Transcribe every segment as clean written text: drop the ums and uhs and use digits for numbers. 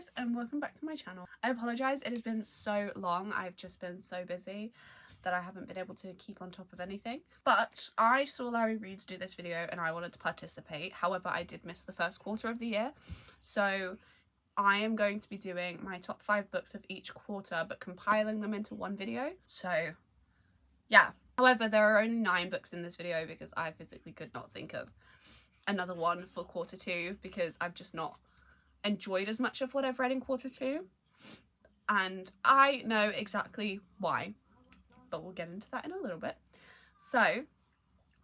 guys, and welcome back to my channel. I apologise, it has been so long. I've just been so busy that I haven't been able to keep on top of anything. But I saw Larry Reads do this video and I wanted to participate. However, I did miss the first quarter of the year. So I am going to be doing my top 5 books of each quarter, but compiling them into one video. So yeah. However, there are only 9 books in this video because I physically could not think of another one for quarter 2 because I've just not enjoyed as much of what I've read in quarter 2, and I know exactly why, but we'll get into that in a little bit. So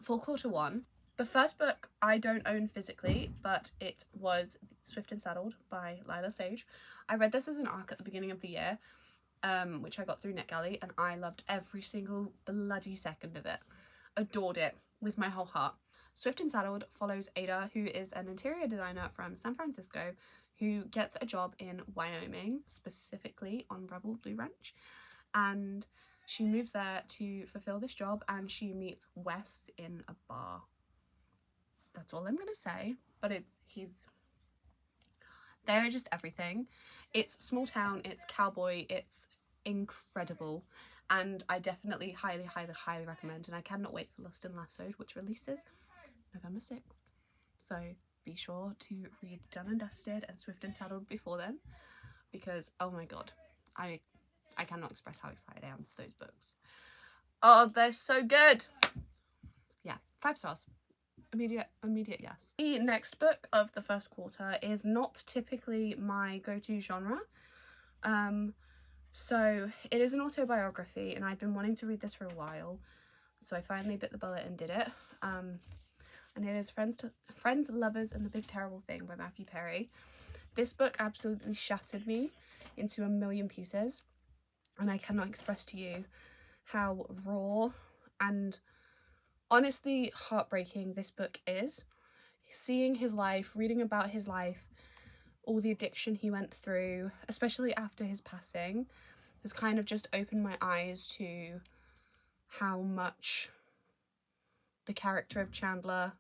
for quarter 1, the first book I don't own physically, but it was Swift and Saddled by Lila Sage. I read this as an ARC at the beginning of the year, which I got through NetGalley, and I loved every single bloody second of it. Adored it with my whole heart. Swift and Saddled follows Ada, who is an interior designer from San Francisco, who gets a job in Wyoming, specifically on Rebel Blue Ranch, and she moves there to fulfill this job, and she meets Wes in a bar. That's all I'm gonna say, but they're just everything. It's small town, it's cowboy, it's incredible, and I definitely highly recommend, and I cannot wait for Lost and Lassoed, which releases November 6th. So be sure to read Done and Dusted and Swift and Saddled before then, because oh my god, I cannot express how excited I am for those books. Oh, they're so good. Yeah, 5 stars. Immediate yes. The next book of the first quarter is not typically my go-to genre. So it is an autobiography, and I've been wanting to read this for a while, so I finally bit the bullet and did it. And it is Friends, Lovers and the Big Terrible Thing by Matthew Perry. This book absolutely shattered me into a million pieces, and I cannot express to you how raw and honestly heartbreaking this book is. Seeing his life, reading about his life, all the addiction he went through, especially after his passing, has kind of just opened my eyes to how much the character of Chandler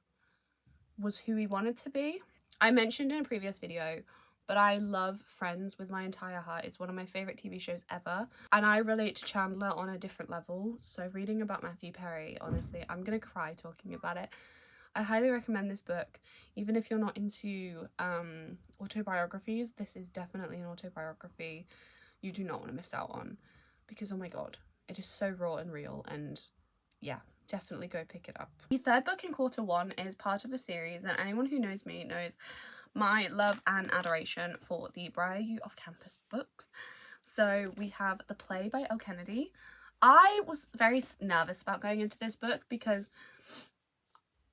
was who he wanted to be. I mentioned in a previous video, but I love Friends with my entire heart. It's one of my favourite TV shows ever, and I relate to Chandler on a different level. So reading about Matthew Perry, honestly, I'm gonna cry talking about it. I highly recommend this book. Even if you're not into autobiographies, this is definitely an autobiography you do not want to miss out on, because oh my god, it is so raw and real, and yeah, definitely go pick it up. The third book in quarter 1 is part of a series, and anyone who knows me knows my love and adoration for the Briar U Off-Campus books. So we have The Play by Elle Kennedy. I was very nervous about going into this book because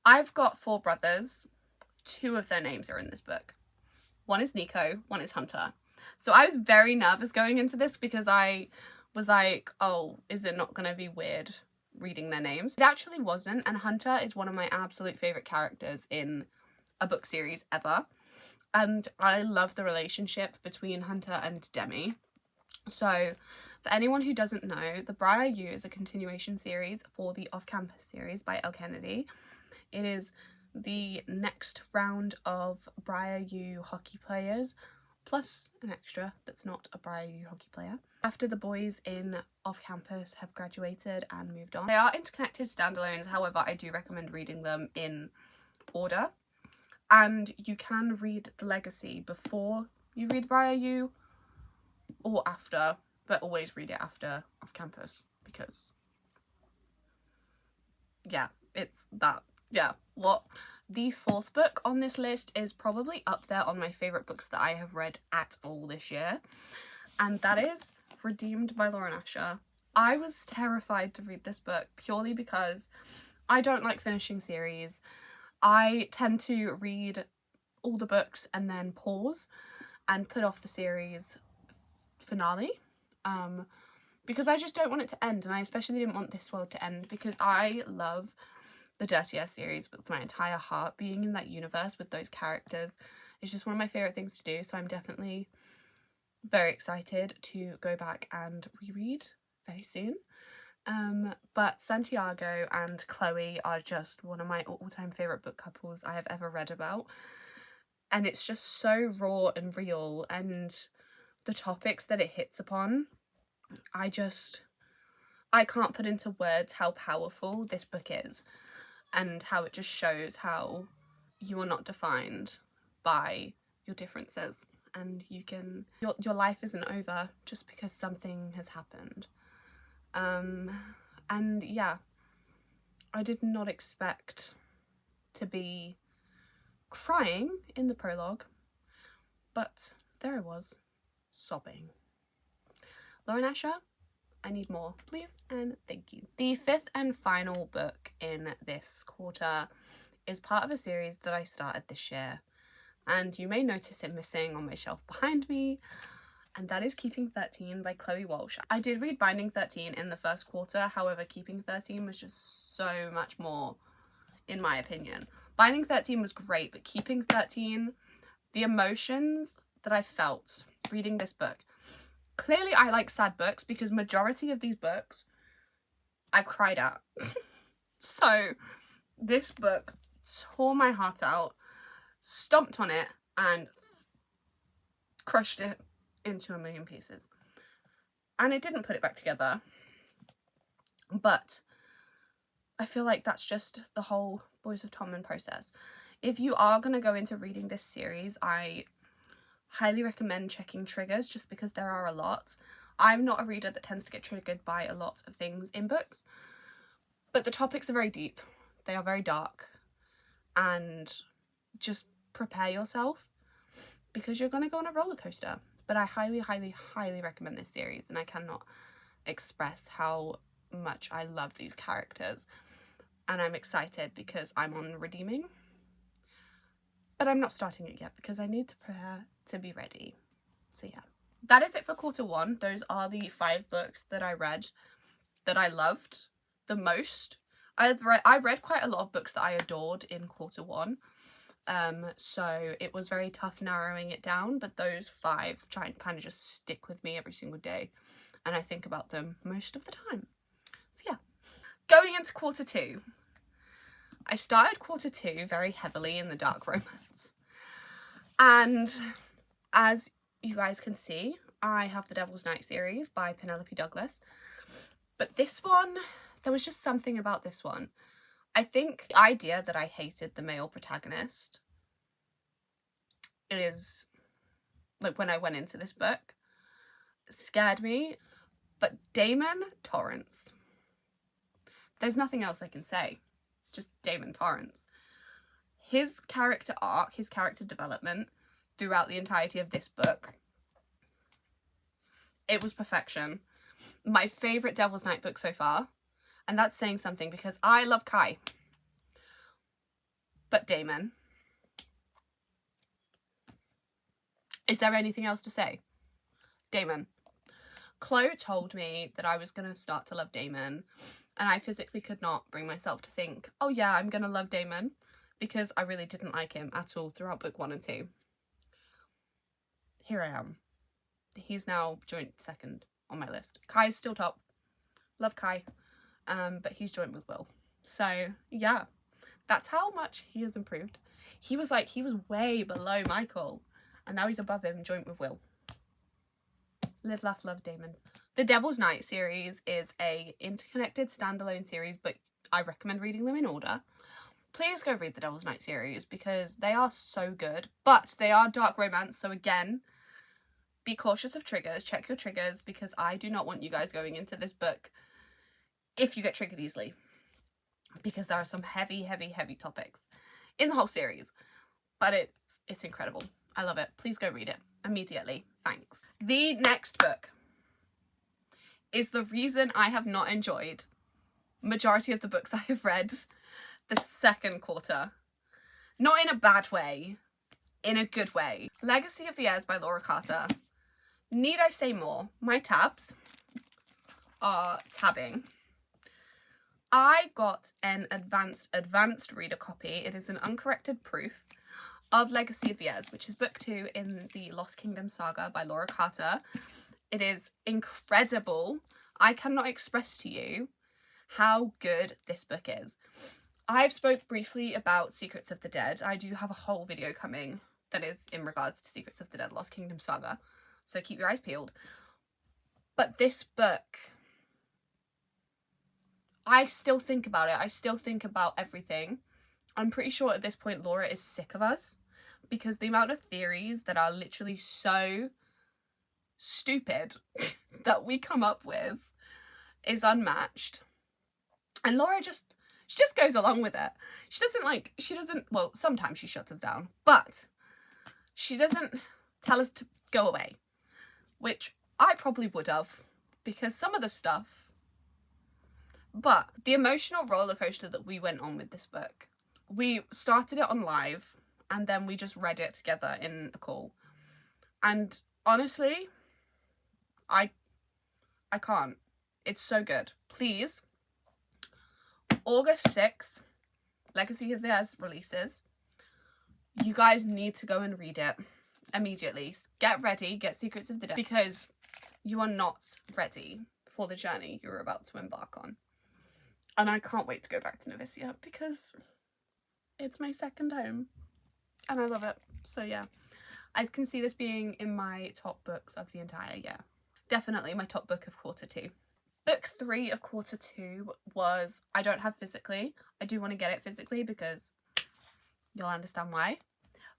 I've got 4 brothers. 2 of their names are in this book. One is Nico, one is Hunter. So I was very nervous going into this because I was like, oh, is it not going to be weird reading their names? It actually wasn't, and Hunter is one of my absolute favourite characters in a book series ever. And I love the relationship between Hunter and Demi. So for anyone who doesn't know, the Briar U is a continuation series for the Off-Campus series by Elle Kennedy. It is the next round of Briar U hockey players, plus an extra that's not a Briar U hockey player, after the boys in Off-Campus have graduated and moved on. They are interconnected standalones, however I do recommend reading them in order. And you can read The Legacy before you read Briar U or after, but always read it after Off-Campus, because yeah, it's that. Yeah, what? The 4th book on this list is probably up there on my favourite books that I have read at all this year, and that is Redeemed by Lauren Asher. I was terrified to read this book purely because I don't like finishing series. I tend to read all the books and then pause and put off the series finale, because I just don't want it to end, and I especially didn't want This World to end because I love the Dirty Air series with my entire heart. Being in that universe with those characters is just one of my favourite things to do, so I'm definitely very excited to go back and reread very soon. But Santiago and Chloe are just one of my all-time favourite book couples I have ever read about. and it's just so raw and real, and the topics that it hits upon, I can't put into words how powerful this book is, and how it just shows how you are not defined by your differences, and your life isn't over just because something has happened. And yeah, I did not expect to be crying in the prologue, but there I was, sobbing. Lauren Asher, I need more, please and thank you. The fifth and final book in this quarter is part of a series that I started this year, and you may notice it missing on my shelf behind me, and that is Keeping 13 by Chloe Walsh. I did read Binding 13 in the first quarter, however Keeping 13 was just so much more, in my opinion. Binding 13 was great, but Keeping 13, the emotions that I felt reading this book. Clearly I like sad books because majority of these books I've cried at. So this book tore my heart out, stomped on it, and crushed it into a million pieces. And it didn't put it back together. But I feel like that's just the whole Boys of Tommen process. If you are going to go into reading this series, I highly recommend checking triggers, just because there are a lot. I'm not a reader that tends to get triggered by a lot of things in books, but the topics are very deep. They are very dark, and just prepare yourself because you're going to go on a roller coaster. But I highly, highly, highly recommend this series, and I cannot express how much I love these characters. And I'm excited because I'm on Redeeming, but I'm not starting it yet because I need to prepare to be ready. So yeah, that is it for quarter one. Those are the 5 books that I read that I loved the most. I read quite a lot of books that I adored in quarter one. So it was very tough narrowing it down, but those 5 kind of just stick with me every single day, and I think about them most of the time. So yeah, going into quarter 2, I started quarter 2 very heavily in the dark romance, and as you guys can see, I have the Devil's Night series by Penelope Douglas, but this one, there was just something about this one. I think the idea that I hated the male protagonist is, like, when I went into this book, scared me. But Damon Torrance, there's nothing else I can say, just Damon Torrance. His character arc, his character development throughout the entirety of this book, it was perfection. My favourite Devil's Night book so far, and that's saying something because I love Kai. But Damon. Is there anything else to say? Damon. Chloe told me that I was going to start to love Damon, and I physically could not bring myself to think, oh yeah, I'm going to love Damon, because I really didn't like him at all throughout book 1 and 2. Here I am. He's now joint second on my list. Kai's still top. Love Kai. But he's joint with Will. So yeah, that's how much he has improved. He was way below Michael, and now he's above him, joint with Will. Live, laugh, love Damon. The Devil's Night series is a interconnected standalone series, but I recommend reading them in order. Please go read the Devil's Night series because they are so good, but they are dark romance, so again, be cautious of triggers, check your triggers, because I do not want you guys going into this book if you get triggered easily, because there are some heavy, heavy, heavy topics in the whole series, but it's incredible. I love it. Please go read it immediately. Thanks. The next book is the reason I have not enjoyed majority of the books I have read the second quarter. Not in a bad way, in a good way. Legacy of the Heirs by Laura Carter. Need I say more? My tabs are tabbing. I got an advanced reader copy. It is an uncorrected proof of Legacy of the Heirs, which is book 2 in the Lost Kingdom saga by Laura Carter. It is incredible. I cannot express to you how good this book is. I've spoke briefly about Secrets of the Dead. I do have a whole video coming that is in regards to Secrets of the Dead Lost Kingdom saga, so keep your eyes peeled. But this book, I still think about it. I still think about everything. I'm pretty sure at this point Laura is sick of us, because the amount of theories that are literally so stupid that we come up with is unmatched. And Laura she just goes along with it. She doesn't, well, sometimes she shuts us down, but she doesn't tell us to go away, which I probably would have, because some of the stuff, but the emotional roller coaster that we went on with this book, we started it on live and then we just read it together in a call. And honestly, I can't. It's so good. Please, August 6th, Legacy of the Az releases. You guys need to go and read it immediately. Get ready, get Secrets of the Dead, because you are not ready for the journey you're about to embark on. And I can't wait to go back to Novicia, because it's my second home and I love it. So yeah, I can see this being in my top books of the entire year. Definitely my top book of quarter 2. Book 3 of quarter 2 was, I don't have physically. I do want to get it physically because you'll understand why.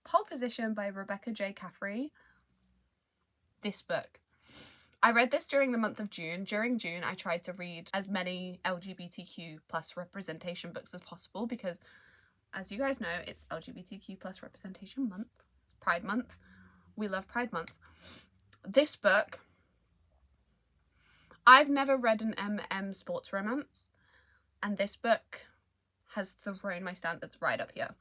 Pole Position by Rebecca J. Caffrey. This book, I read this during the month of June. During June, I tried to read as many LGBTQ plus representation books as possible because, as you guys know, it's LGBTQ plus representation month. It's Pride Month. We love Pride Month. This book, I've never read an MM sports romance, and this book has thrown my standards right up here.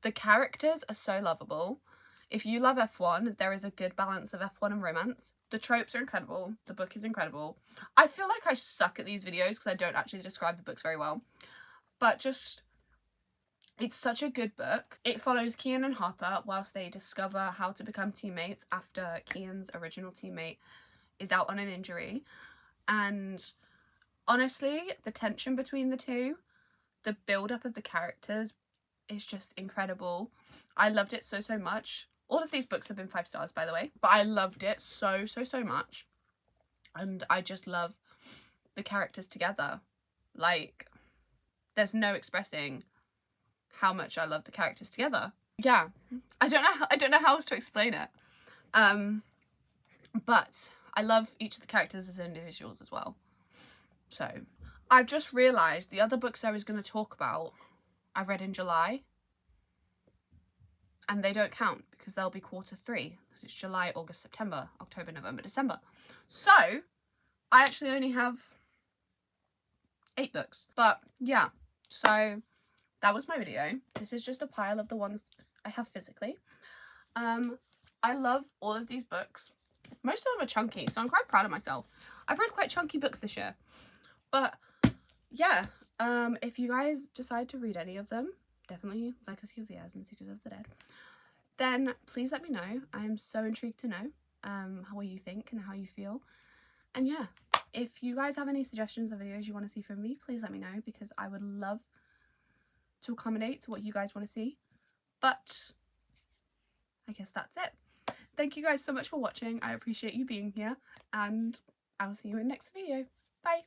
The characters are so lovable. If you love F1, there is a good balance of F1 and romance. The tropes are incredible. The book is incredible. I feel like I suck at these videos because I don't actually describe the books very well. But just, it's such a good book. It follows Kian and Harper whilst they discover how to become teammates after Kian's original teammate is out on an injury. And honestly, the tension between the two, the build-up of the characters is just incredible. I loved it so much. All of these books have been 5 stars, by the way, but I loved it so much. And I just love the characters together. Like, there's no expressing how much I love the characters together. Yeah, I don't know how else to explain it. But I love each of the characters as individuals as well. So, I've just realised the other books I was going to talk about, I read in July. And they don't count because they'll be quarter 3. Because it's July, August, September, October, November, December. So, I actually only have 8 books. But, yeah. So, that was my video. This is just a pile of the ones I have physically. I love all of these books. Most of them are chunky, so I'm quite proud of myself. I've read quite chunky books this year. But, yeah. If you guys decide to read any of them, definitely Legacy of the Az and Secrets of the Dead, then please let me know. I am so intrigued to know how you think and how you feel. And yeah, if you guys have any suggestions of videos you want to see from me, please let me know, because I would love to accommodate to what you guys want to see. But I guess that's it. Thank you guys so much for watching. I appreciate you being here, and I will see you in the next video. Bye!